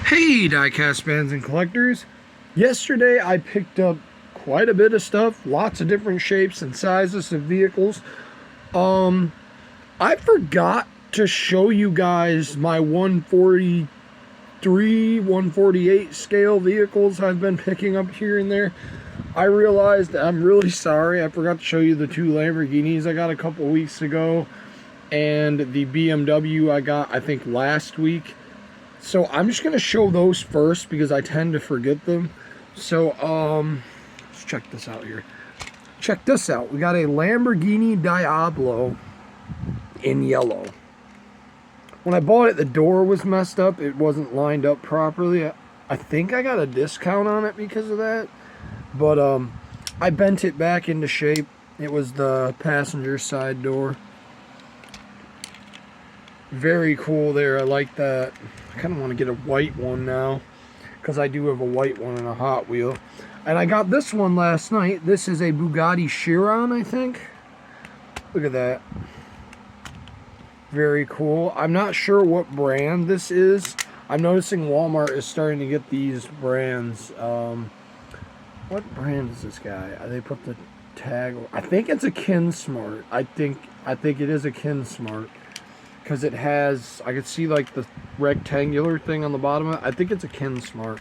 Hey diecast fans and collectors, yesterday I picked up quite a bit of stuff, lots of different shapes and sizes of vehicles. I forgot to show you guys my 143, 148 scale vehicles I've been picking up here and there. I realized I'm really sorry, I forgot to show you the two Lamborghinis I got a couple weeks ago and the BMW I got I think last week. So I'm just going to show those first because I tend to forget them. So, let's check this out here. Check this out. We got a Lamborghini Diablo in yellow. When I bought it, the door was messed up. It wasn't lined up properly. I think I got a discount on it because of that. But, I bent it back into shape. It was the passenger side door. Very cool there. I like that. I kind of want to get a white one now because I do have a white one and a Hot Wheel. And I got this one last night. This is a Bugatti Chiron, I think. Look at that. Very cool. I'm not sure what brand this is. I'm noticing Walmart is starting to get these brands. What brand is this guy? They put the tag. I think it's a KinSmart. I think it is a KinSmart. Because it has, I could see like the rectangular thing on the bottom of it. I think it's a KinSmart.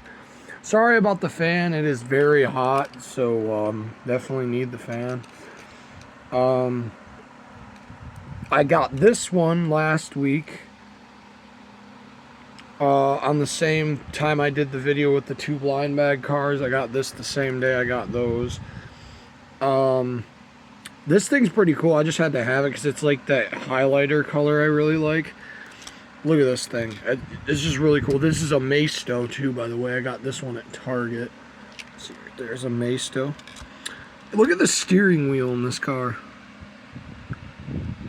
Sorry about the fan, it is very hot, so definitely need the fan. I got this one last week on the same time I did the video with the two blind bag cars. I got this the same day I got those. This thing's pretty cool. I just had to have it because it's like that highlighter color I really like. Look at this thing. It's just really cool. This is a Maisto too, by the way. I got this one at Target. See, right there's a Maisto. Look at the steering wheel in this car.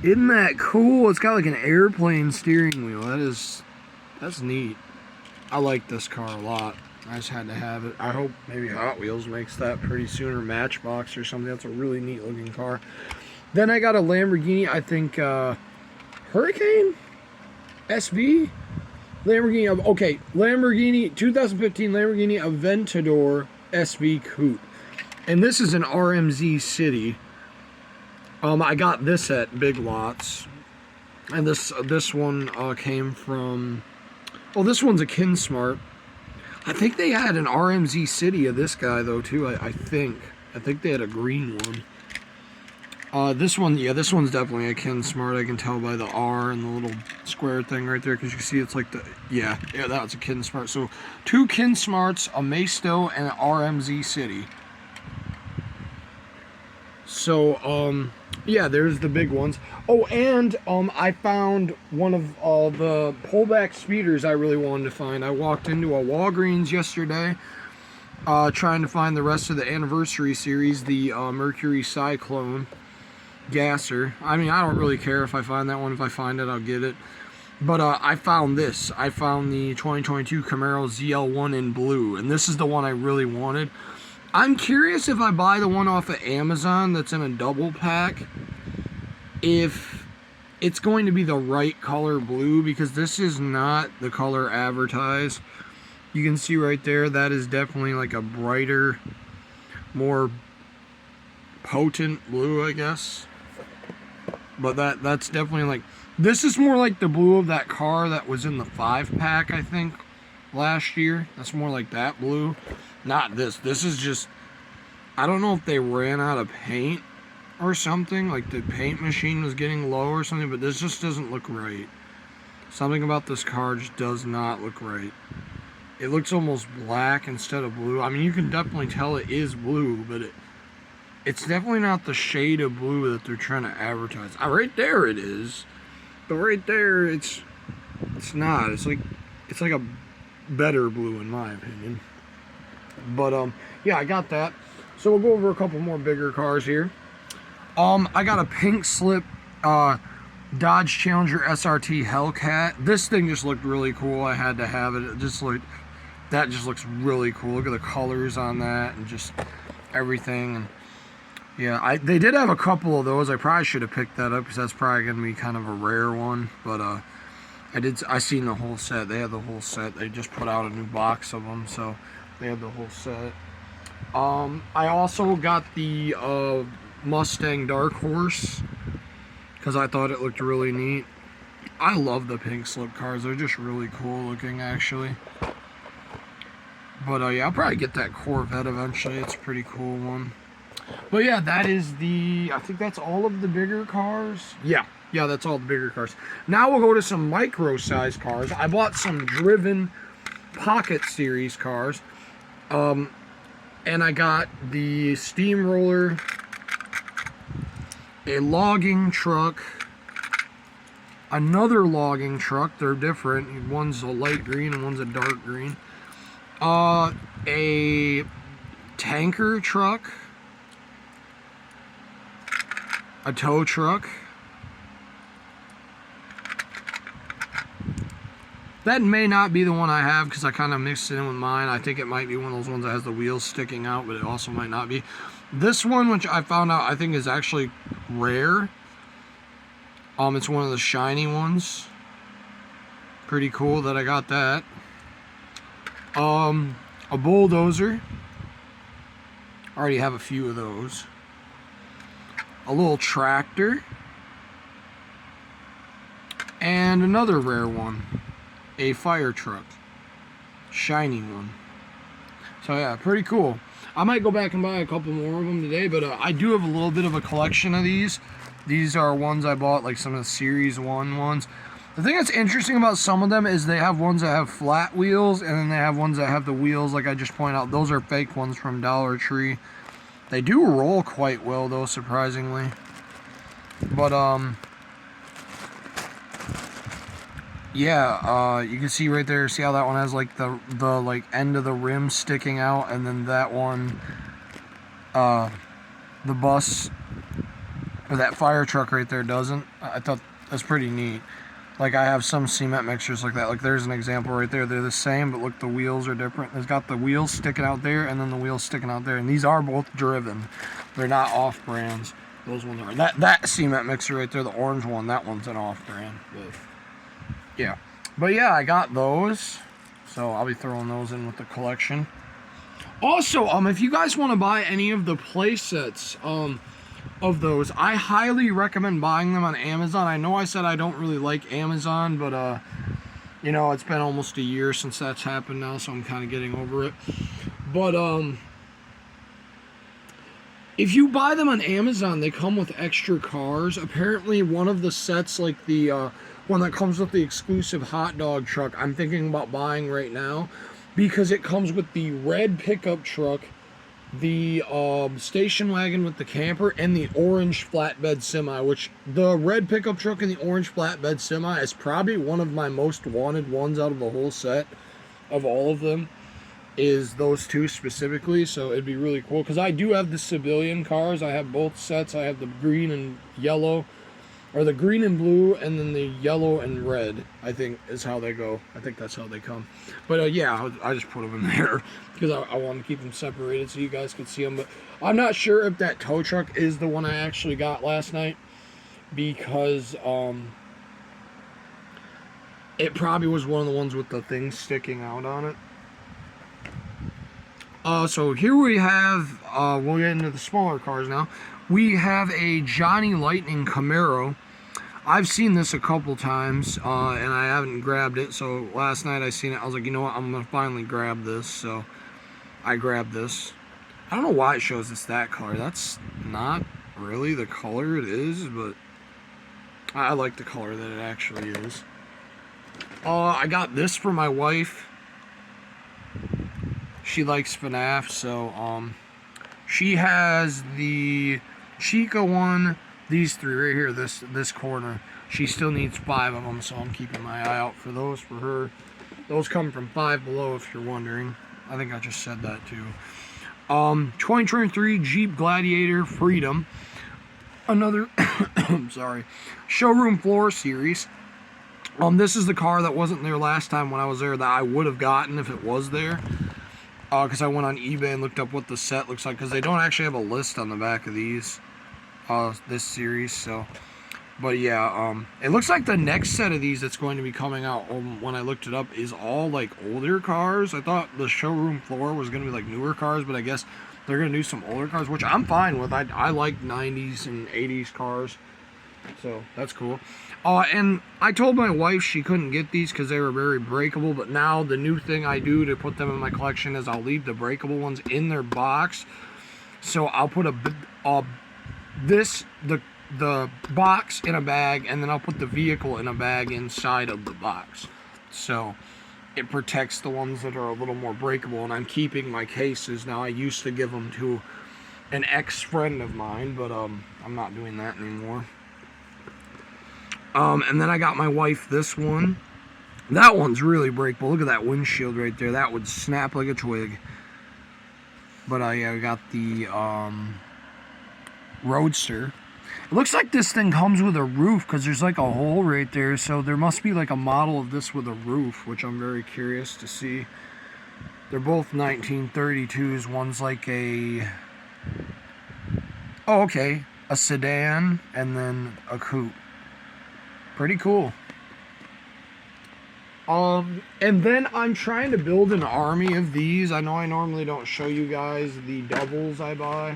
Isn't that cool? It's got like an airplane steering wheel. That's neat. I like this car a lot. I just had to have it. I hope maybe Hot Wheels makes that pretty soon, or Matchbox or something. That's a really neat looking car. Then I got a Lamborghini, I think, Hurricane? SV? Lamborghini, okay, Lamborghini, 2015 Lamborghini Aventador SV Coupe. And this is an RMZ City. I got this at Big Lots. And this one came from, oh, this one's a KinSmart. I think they had an RMZ City of this guy though too. I think they had a green one. This one, yeah, this one's definitely a KinSmart. I can tell by the R and the little square thing right there because you can see it's like the yeah that was a KinSmart. So two KinSmarts, a Maisto, and an RMZ City. So yeah, there's the big ones. Oh, and I found one of the pullback speeders I really wanted to find. I walked into a Walgreens yesterday trying to find the rest of the Anniversary Series, the Mercury Cyclone gasser. I mean, I don't really care if I find that one. If I find it, I'll get it. But I found this. I found the 2022 Camaro ZL1 in blue, and this is the one I really wanted. I'm curious if I buy the one off of Amazon that's in a double pack, if it's going to be the right color blue, because this is not the color advertised. You can see right there, that is definitely like a brighter, more potent blue, I guess. But that's definitely like, this is more like the blue of that car that was in the 5-pack, I think, last year. That's more like that blue. Not this. This is just, I don't know if they ran out of paint or something, like the paint machine was getting low or something, but this just doesn't look right. Something about this car just does not look right. It looks almost black instead of blue. I mean, you can definitely tell it is blue, but it's definitely not the shade of blue that they're trying to advertise. Right there it is, but right there it's not. It's like a better blue in my opinion. But yeah, I got that. So we'll go over a couple more bigger cars here. I got a pink slip Dodge Challenger SRT Hellcat. This thing just looked really cool. I had to have it. That just looks really cool. Look at the colors on that and just everything. And yeah, they did have a couple of those. I probably should have picked that up because that's probably gonna be kind of a rare one. But I seen the whole set. They had the whole set. They just put out a new box of them, so they had the whole set. I also got the Mustang Dark Horse because I thought it looked really neat. I love the pink slip cars. They're just really cool looking, actually. But yeah, I'll probably get that Corvette eventually. It's a pretty cool one. But yeah, that is I think that's all of the bigger cars. Yeah, that's all the bigger cars. Now we'll go to some micro size cars. I bought some Driven Pocket Series cars. And I got the Steamroller, a logging truck, another logging truck. They're different. One's a light green and one's a dark green. A tanker truck, a tow truck. That may not be the one I have because I kind of mixed it in with mine. I think it might be one of those ones that has the wheels sticking out, but it also might not be. This one, which I found out I think is actually rare. It's one of the shiny ones. Pretty cool that I got that. A bulldozer. I already have a few of those. A little tractor. And another rare one. A fire truck. Shiny one. So yeah, pretty cool. I might go back and buy a couple more of them today, but I do have a little bit of a collection of these. These are ones I bought, like some of the Series 1 ones. The thing that's interesting about some of them is they have ones that have flat wheels, and then they have ones that have the wheels, like I just pointed out. Those are fake ones from Dollar Tree. They do roll quite well, though, surprisingly. But, yeah, you can see right there, see how that one has, like, the like, end of the rim sticking out, and then that one, the bus, or that fire truck right there doesn't. I thought that's pretty neat. Like, I have some cement mixers like that. Like, there's an example right there. They're the same, but look, the wheels are different. It's got the wheels sticking out there, and then the wheels sticking out there. And these are both Driven. They're not off-brands. Those ones are. That cement mixer right there, the orange one, that one's an off-brand. But, yeah. But, yeah, I got those. So, I'll be throwing those in with the collection. Also, if you guys want to buy any of the play sets, of those, I highly recommend buying them on Amazon. I know I said I don't really like Amazon, but you know, it's been almost a year since that's happened now, so I'm kind of getting over it. But if you buy them on Amazon, they come with extra cars. Apparently one of the sets, like the one that comes with the exclusive hot dog truck, I'm thinking about buying right now, because it comes with the red pickup truck, the station wagon with the camper, and the orange flatbed semi, which the red pickup truck and the orange flatbed semi is probably one of my most wanted ones out of the whole set of all of them, is those two specifically. So it'd be really cool because I do have the civilian cars. I have both sets. I have the green and yellow, or the green and blue, and then the yellow and red, I think is how they go. I think that's how they come. But yeah, I just put them in there because I wanted to keep them separated so you guys could see them. But I'm not sure if that tow truck is the one I actually got last night, because it probably was one of the ones with the things sticking out on it. So here we have, we'll get into the smaller cars now. We have a Johnny Lightning Camaro. I've seen this a couple times, and I haven't grabbed it. So last night I seen it. I was like, you know what? I'm going to finally grab this. So I grabbed this. I don't know why it shows it's that color. That's not really the color it is, but I like the color that it actually is. I got this for my wife. She likes FNAF, so she has the Chica one, these three right here, this corner. She still needs 5 of them, so I'm keeping my eye out for those for her. Those come from Five Below, if you're wondering. I think I just said that too. 2023 Jeep Gladiator Freedom. Another, sorry, showroom floor series. This is the car that wasn't there last time when I was there that I would have gotten if it was there. Because I went on eBay and looked up what the set looks like, because they don't actually have a list on the back of these, this series. So But yeah, it looks like the next set of these that's going to be coming out, when I looked it up, is all like older cars. I thought the showroom floor was going to be like newer cars, but I guess they're going to do some older cars, which I'm fine with. I like 90s and 80s cars, so that's cool. And I told my wife she couldn't get these because they were very breakable, but now the new thing I do to put them in my collection is I'll leave the breakable ones in their box. So I'll put the box in a bag, and then I'll put the vehicle in a bag inside of the box. So it protects the ones that are a little more breakable, and I'm keeping my cases now. I used to give them to an ex-friend of mine, but I'm not doing that anymore. And then I got my wife this one. That one's really breakable. Look at that windshield right there. That would snap like a twig. But I got the Roadster. It looks like this thing comes with a roof because there's like a hole right there. So there must be like a model of this with a roof, which I'm very curious to see. They're both 1932s. One's like a... Oh, okay. A sedan and then a coupe. Pretty cool. And then I'm trying to build an army of these. I know I normally don't show you guys the doubles I buy,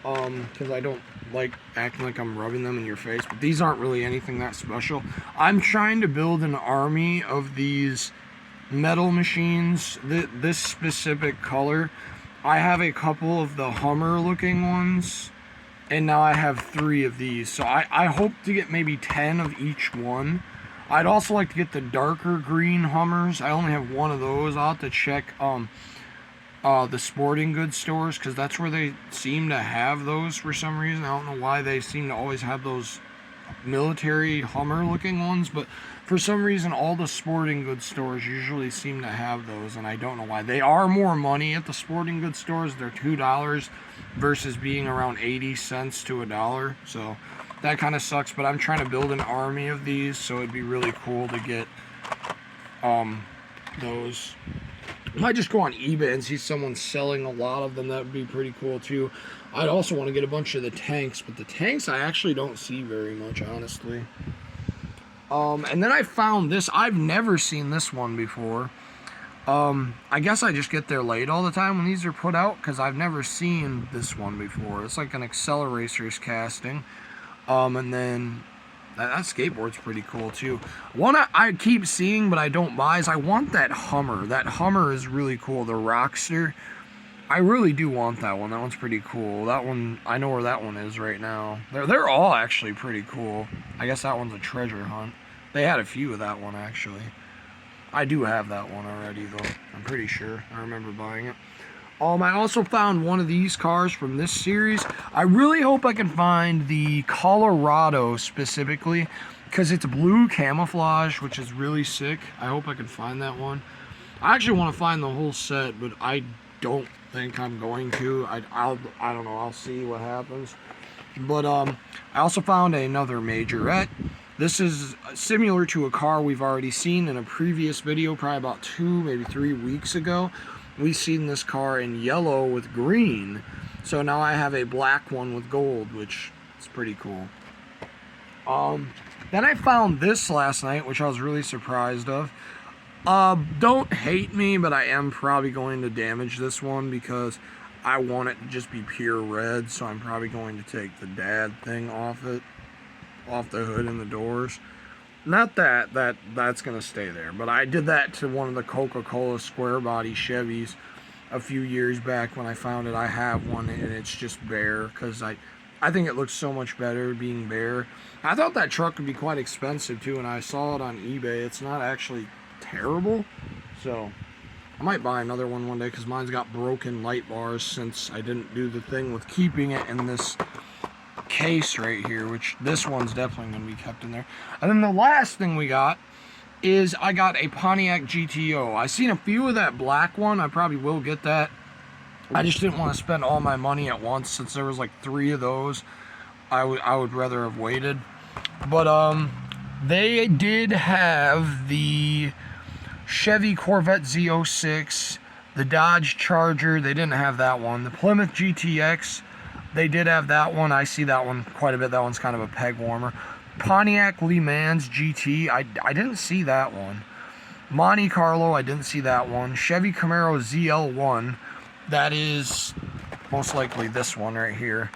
because I don't like acting like I'm rubbing them in your face, but these aren't really anything that special. I'm trying to build an army of these metal machines, this specific color. I have a couple of the Hummer looking ones, and now I have 3 of these. So I hope to get maybe 10 of each one. I'd also like to get the darker green Hummers. I only have 1 of those. I'll have to check the sporting goods stores, because that's where they seem to have those for some reason. I don't know why they seem to always have those military Hummer looking ones, but for some reason all the sporting goods stores usually seem to have those, and I don't know why. They are more money at the sporting goods stores. They're $2 versus being around 80 cents to $1, so that kind of sucks. But I'm trying to build an army of these, so it'd be really cool to get those. I might just go on eBay and see someone selling a lot of them. That would be pretty cool too. I'd also want to get a bunch of the tanks, but the tanks I actually don't see very much, honestly. And then I found this. I've never seen this one before. I guess I just get there late all the time when these are put out, because I've never seen this one before. It's like an Acceleracers casting. And then that skateboard's pretty cool too. One I keep seeing but I don't buy is I want that Hummer. That Hummer is really cool, the Rockster. I really do want that one. That one's pretty cool. That one, I know where that one is right now. They're all actually pretty cool. I guess that one's a treasure hunt. They had a few of that one actually. I do have that one already though. I'm pretty sure. I remember buying it. I also found one of these cars from this series. I really hope I can find the Colorado specifically, because it's blue camouflage, which is really sick. I hope I can find that one. I actually want to find the whole set, but I don't think I'm going to. I don't know. I'll see what happens. But I also found another Majorette. This is similar to a car we've already seen in a previous video, probably about 2, maybe 3 weeks ago. We've seen this car in yellow with green, so now I have a black one with gold, which is pretty cool. Then I found this last night, which I was really surprised of. Don't hate me, but I am probably going to damage this one because I want it to just be pure red, so I'm probably going to take the dad thing off it, off the hood and the doors. Not that's gonna stay there, but I did that to one of the Coca-Cola square body Chevys a few years back when I found it. I have one and it's just bare, because I think it looks so much better being bare. I thought that truck would be quite expensive too, and I saw it on eBay. It's not actually terrible, so I might buy another one day, because mine's got broken light bars since I didn't do the thing with keeping it in this case right here, which this one's definitely going to be kept in there. And then the last thing we got is I got a Pontiac GTO. I seen a few of that black one. I probably will get that. I just didn't want to spend all my money at once, since there was like 3 of those. I would rather have waited. But they did have the Chevy Corvette Z06, the Dodge Charger. They didn't have that one. The Plymouth GTX, they did have that one. I see that one quite a bit. That one's kind of a peg warmer. Pontiac Le Mans GT, I didn't see that one. Monte Carlo, I didn't see that one. Chevy Camaro ZL1, that is most likely this one right here.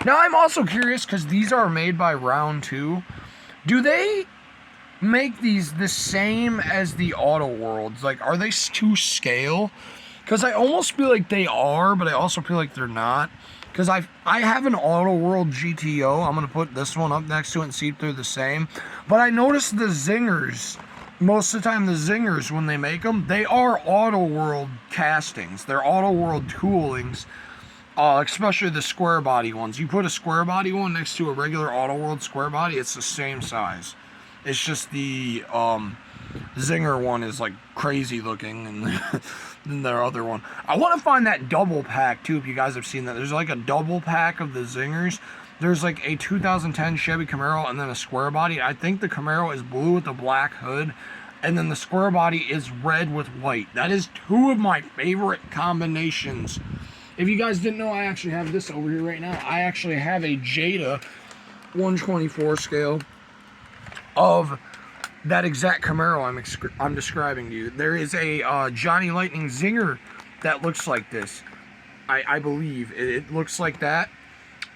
Now, I'm also curious, because these are made by Round 2. Do they make these the same as the Auto Worlds? Like, are they to scale? Because I almost feel like they are, but I also feel like they're not. Because I have an Auto World GTO. I'm going to put this one up next to it and see if they're the same. But I noticed the Zingers, most of the time the Zingers, when they make them, they are Auto World castings. They're Auto World toolings. Especially the square body ones. You put a square body one next to a regular Auto World square body, it's the same size. It's just the Zinger one is like crazy looking, and then their other one. I want to find that double pack too, if you guys have seen that. There's like a double pack of the Zingers. There's like a 2010 Chevy Camaro and then a square body. I think the Camaro is blue with a black hood, and then the square body is red with white. That is two of my favorite combinations. If you guys didn't know, I actually have this over here right now. I actually have a Jada 124 scale of that exact Camaro I'm describing to you. There is a Johnny Lightning Zinger that looks like this. I believe. It looks like that,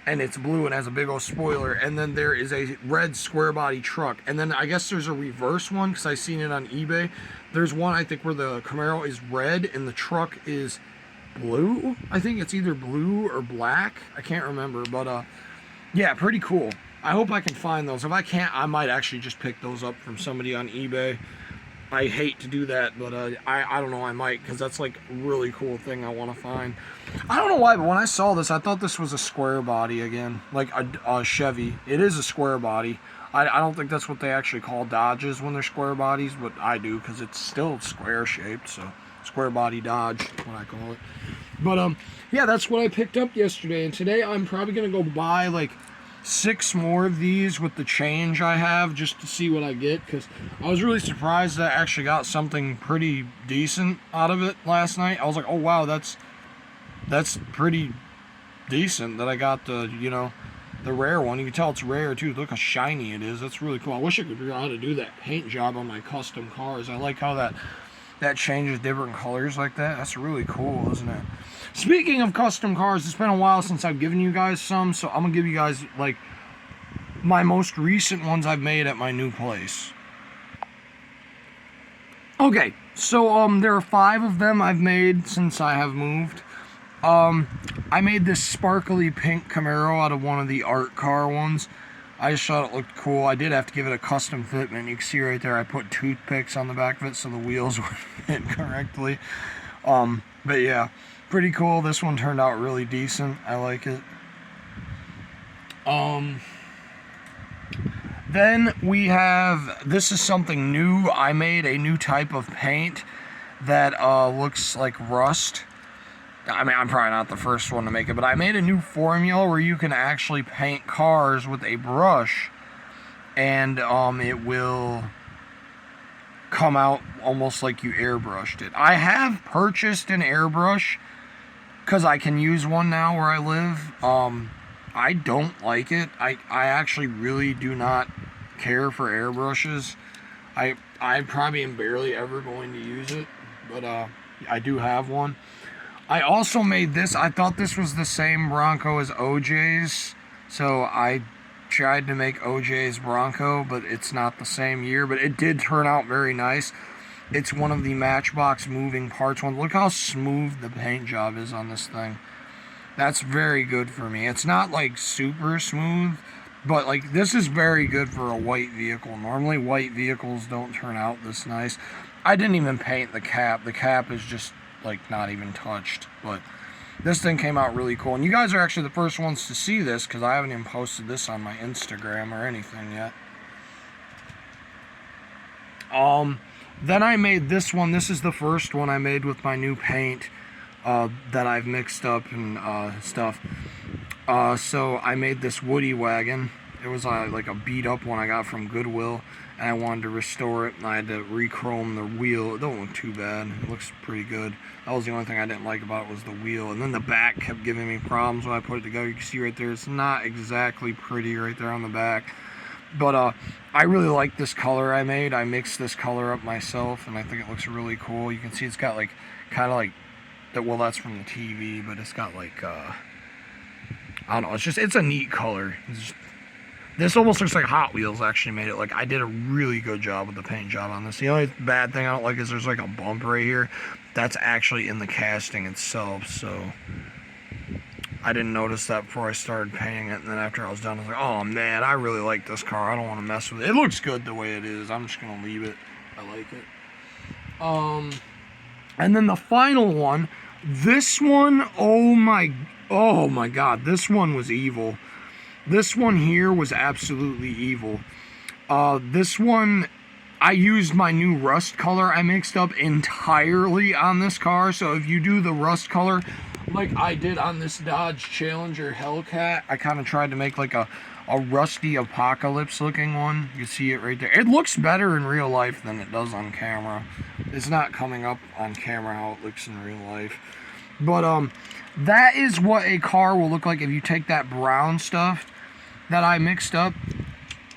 and it's blue and has a big old spoiler. And then there is a red square body truck. And then I guess there's a reverse one, because I've seen it on eBay. There's one, I think, where the Camaro is red and the truck is blue. I think it's either blue or black. I can't remember, but yeah, pretty cool. I hope I can find those. If I can't, I might actually just pick those up from somebody on eBay. I hate to do that, but I don't know, I might, because that's like a really cool thing I want to find. I don't know why, but when I saw this, I thought this was a square body again, like a Chevy. It is a square body. I don't think that's what they actually call Dodges when they're square bodies, but I do, because it's still square shaped, so square body Dodge, what I call it. But yeah, that's what I picked up yesterday, and today I'm probably gonna go buy like 6 more of these with the change I have, just to see what I get, because I was really surprised that I actually got something pretty decent out of it last night. I was like, oh wow, that's pretty decent that I got the, you know, the rare one. You can tell it's rare too. Look how shiny it is. That's really cool. I wish I could figure out how to do that paint job on my custom cars. I like how that changes different colors like that. That's really cool, isn't it? Speaking of custom cars, it's been a while since I've given you guys some, so I'm gonna give you guys like my most recent ones I've made at my new place. Okay, so there are 5 of them I've made since I have moved. I made this sparkly pink Camaro out of one of the art car ones. I just thought it looked cool. I did have to give it a custom fitment. You can see right there I put toothpicks on the back of it so the wheels would fit correctly. But yeah, pretty cool. This one turned out really decent. I like it. Then we have, this is something new. I made a new type of paint that looks like rust. I mean, I'm probably not the first one to make it, but I made a new formula where you can actually paint cars with a brush, and it will come out almost like you airbrushed it. I have purchased an airbrush because I can use one now where I live. I don't like it. I actually really do not care for airbrushes. I probably am barely ever going to use it, but I do have one. I also made this. I thought this was the same Bronco as OJ's, so I tried to make OJ's Bronco, but it's not the same year, but it did turn out very nice. It's one of the Matchbox moving parts one. Look how smooth the paint job is on this thing. That's very good for me. It's not like super smooth, but like this is very good for a white vehicle. Normally white vehicles don't turn out this nice. I didn't even paint the cap. The cap is just like not even touched, but this thing came out really cool, and you guys are actually the first ones to see this because I haven't even posted this on my Instagram or anything yet. Then I made this one. This is the first one I made with my new paint that I've mixed up and stuff. So I made this Woody wagon. It was like a beat up one I got from Goodwill, and I wanted to restore it, and I had to re-chrome the wheel. It don't look too bad. It looks pretty good. That was the only thing I didn't like about it, was the wheel. And then the back kept giving me problems when I put it together. You can see right there, it's not exactly pretty right there on the back. But I really like this color I made. I mixed this color up myself, and I think it looks really cool. You can see it's got like, kind of like, well, that's from the TV, but it's got like, I don't know, it's a neat color. This almost looks like Hot Wheels actually made it. Like, I did a really good job with the paint job on this. The only bad thing I don't like is there's like a bump right here. That's actually in the casting itself, so I didn't notice that before I started painting it. And then after I was done, I was like, oh man, I really like this car. I don't want to mess with it. It looks good the way it is. I'm just going to leave it. I like it. And then the final one, this one, oh my god, this one was evil. This one here was absolutely evil. This one, I used my new rust color I mixed up entirely on this car. So if you do the rust color like I did on this Dodge Challenger Hellcat, I kind of tried to make like a rusty apocalypse looking one. You see it right there. It looks better in real life than it does on camera. It's not coming up on camera how it looks in real life. But that is what a car will look like if you take that brown stuff that I mixed up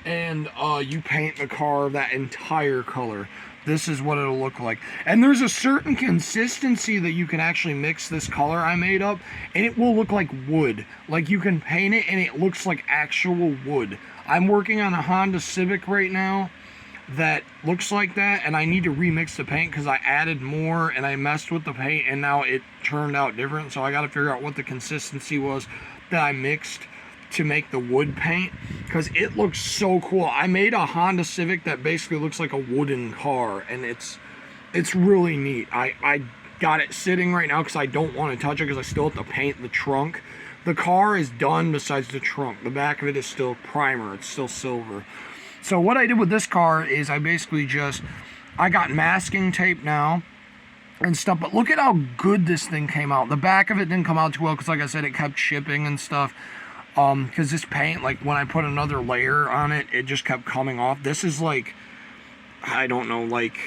and you paint the car that entire color. This is what it'll look like. And there's a certain consistency that you can actually mix this color I made up, and it will look like wood. Like, you can paint it and it looks like actual wood. I'm working on a Honda Civic right now that looks like that, and I need to remix the paint because I added more and I messed with the paint and now it turned out different. So I got to figure out what the consistency was that I mixed to make the wood paint, because it looks so cool. I made a Honda Civic that basically looks like a wooden car, and it's really neat. I got it sitting right now because I don't want to touch it because I still have to paint the trunk. The car is done besides the trunk. The back of it is still primer. It's still silver. So what I did with this car is I basically I got masking tape now and stuff, but look at how good this thing came out. The back of it didn't come out too well because, like I said, it kept chipping and stuff. Because this paint, like when I put another layer on it, it just kept coming off. This is like, I don't know, like,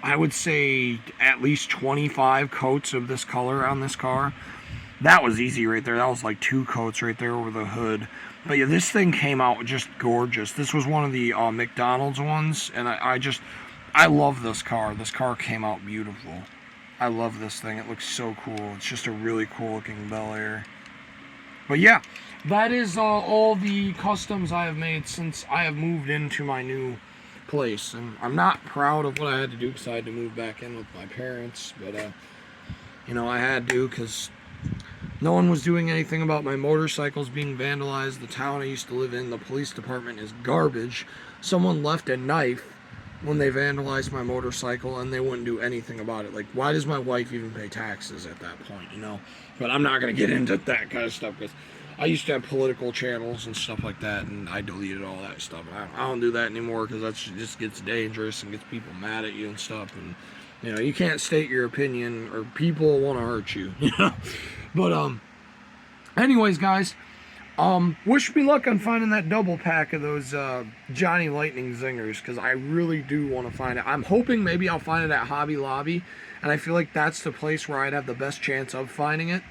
I would say at least 25 coats of this color on this car. That was easy right there. That was like 2 coats right there over the hood. But yeah, this thing came out just gorgeous. This was one of the McDonald's ones, and I love this car. This car came out beautiful. I love this thing. It looks so cool. It's just a really cool looking Bel Air. But yeah, that is all the customs I have made since I have moved into my new place. And I'm not proud of what I had to do because I had to move back in with my parents. But, you know, I had to because no one was doing anything about my motorcycles being vandalized. The town I used to live in, the police department is garbage. Someone left a knife when they vandalized my motorcycle and they wouldn't do anything about it. Like, why does my wife even pay taxes at that point, you know? But I'm not going to get into that kind of stuff because I used to have political channels and stuff like that, and I deleted all that stuff. I don't do that anymore because that just gets dangerous and gets people mad at you and stuff. And, you know, you can't state your opinion or people want to hurt you, you know? But, anyways, guys, wish me luck on finding that double pack of those Johnny Lightning Zingers, because I really do want to find it. I'm hoping maybe I'll find it at Hobby Lobby, and I feel like that's the place where I'd have the best chance of finding it.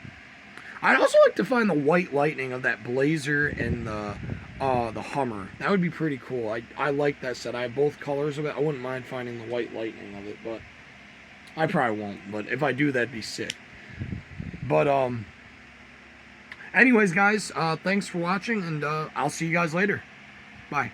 I'd also like to find the white lightning of that Blazer and the Hummer. That would be pretty cool. I like that set. I have both colors of it. I wouldn't mind finding the white lightning of it, but I probably won't. But if I do, that'd be sick. But, anyways, guys, thanks for watching, and I'll see you guys later. Bye.